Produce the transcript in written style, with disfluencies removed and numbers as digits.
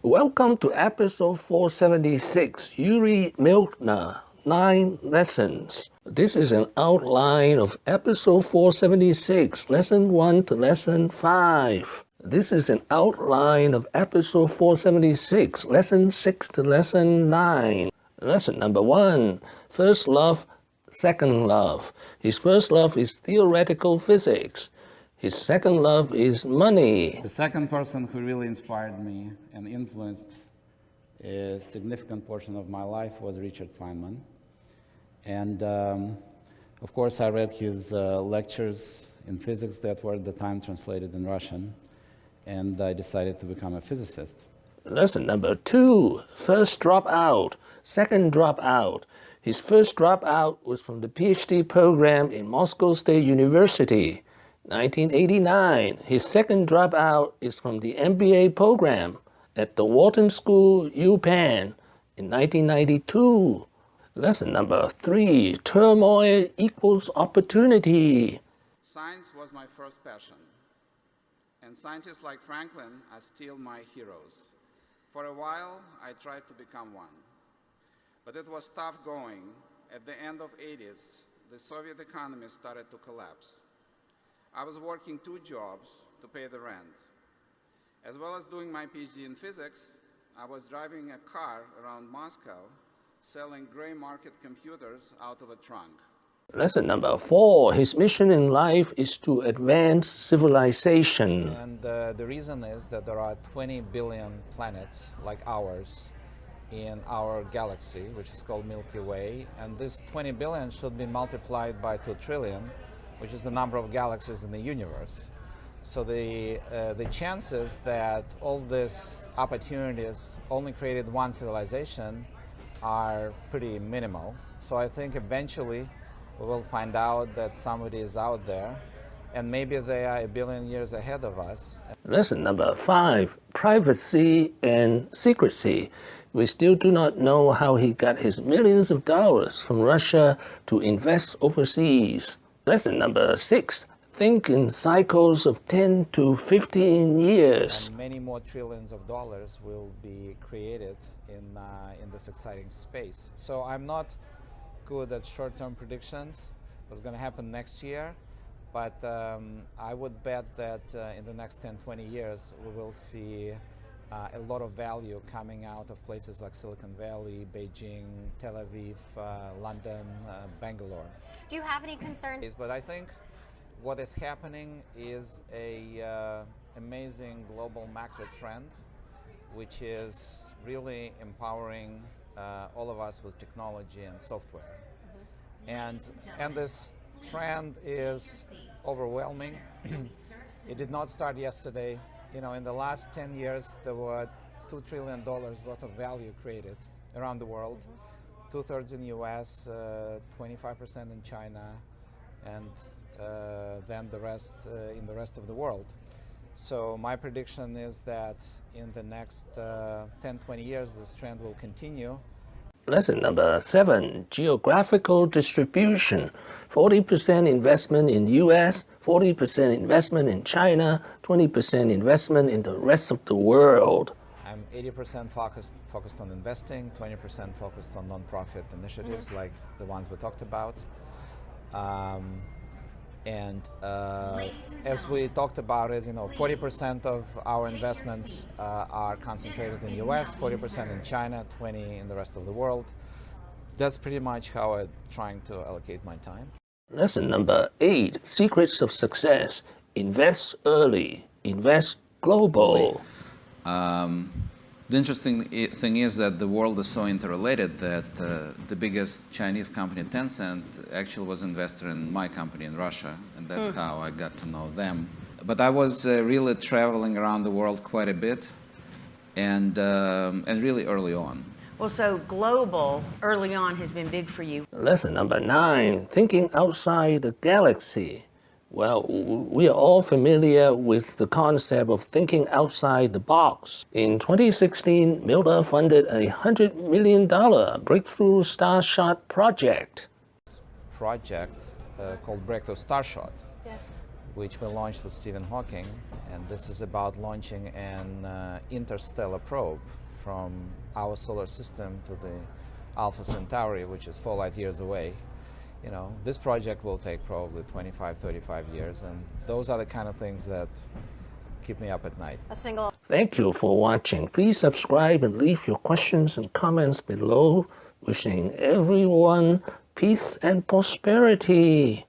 Welcome to episode 476, Yuri Milner, 9 Lessons. This is an outline of episode 476, lesson 1 to lesson 5. This is an outline of episode 476, lesson 6 to lesson 9. Lesson number 1, first love, second love. His first love is theoretical physics. His second love is money. The second person who really inspired me and influenced a significant portion of my life was Richard Feynman. And of course, I read his lectures in physics that were at the time translated in Russian, and I decided to become a physicist. Lesson number 2, first dropout, second dropout. His first dropout was from the PhD program in Moscow State University. 1989, his second dropout is from the MBA program at the Wharton School, UPenn, in 1992. Lesson number 3, turmoil equals opportunity. Science was my first passion, and scientists like Franklin are still my heroes. For a while, I tried to become one, but it was tough going. At the end of the 80s, the Soviet economy started to collapse. I was working 2 jobs to pay the rent. As well as doing my PhD in physics, I was driving a car around Moscow, selling gray market computers out of a trunk. Lesson number 4, his mission in life is to advance civilization. And the reason is that there are 20 billion planets like ours in our galaxy, which is called Milky Way. And this 20 billion should be multiplied by 2 trillion, which is the number of galaxies in the universe. So the chances that all these opportunities only created one civilization are pretty minimal. So I think eventually we will find out that somebody is out there, and maybe they are 1 billion years ahead of us. Lesson number 5, privacy and secrecy. We still do not know how he got his millions of dollars from Russia to invest overseas. Lesson number 6, think in cycles of 10 to 15 years. And many more trillions of dollars will be created in this exciting space. So I'm not good at short-term predictions, what's going to happen next year, but I would bet that in the next 10, 20 years, we will see a lot of value coming out of places like Silicon Valley, Beijing, Tel Aviv, London, Bangalore. Do you have any concerns? But I think what is happening is a amazing global macro trend, which is really empowering all of us with technology and software. And this trend is overwhelming. It did not start yesterday. You know, in the last 10 years, there were $2 trillion worth of value created around the world. 2/3 in the US, 25% in China, and then the rest in the rest of the world. So my prediction is that in the next 10, 20 years, this trend will continue. Lesson number 7, geographical distribution. 40% investment in US, 40% investment in China, 20% investment in the rest of the world. I'm 80% focused on investing, 20% focused on nonprofit initiatives like the ones we talked about. As we talked about it, 40% of our investments are concentrated in the US, 40% in China, 20% in the rest of the world. That's pretty much how I'm trying to allocate my time. Lesson number 8, secrets of success. Invest early, invest global. The interesting thing is that the world is so interrelated that the biggest Chinese company, Tencent, actually was an investor in my company in Russia, and that's how I got to know them. But I was really traveling around the world quite a bit, and really early on. Well, so global early on has been big for you. Lesson number 9, thinking outside the galaxy. Well, we are all familiar with the concept of thinking outside the box. In 2016, Milner funded a $100 million Breakthrough Starshot project. Project called Breakthrough Starshot, which we launched with Stephen Hawking. And this is about launching an interstellar probe from our solar system to the Alpha Centauri, which is 4 light years away. You know, this project will take probably 25, 35 years, and those are the kind of things that keep me up at night. Thank you for watching. Please subscribe and leave your questions and comments below. Wishing everyone peace and prosperity.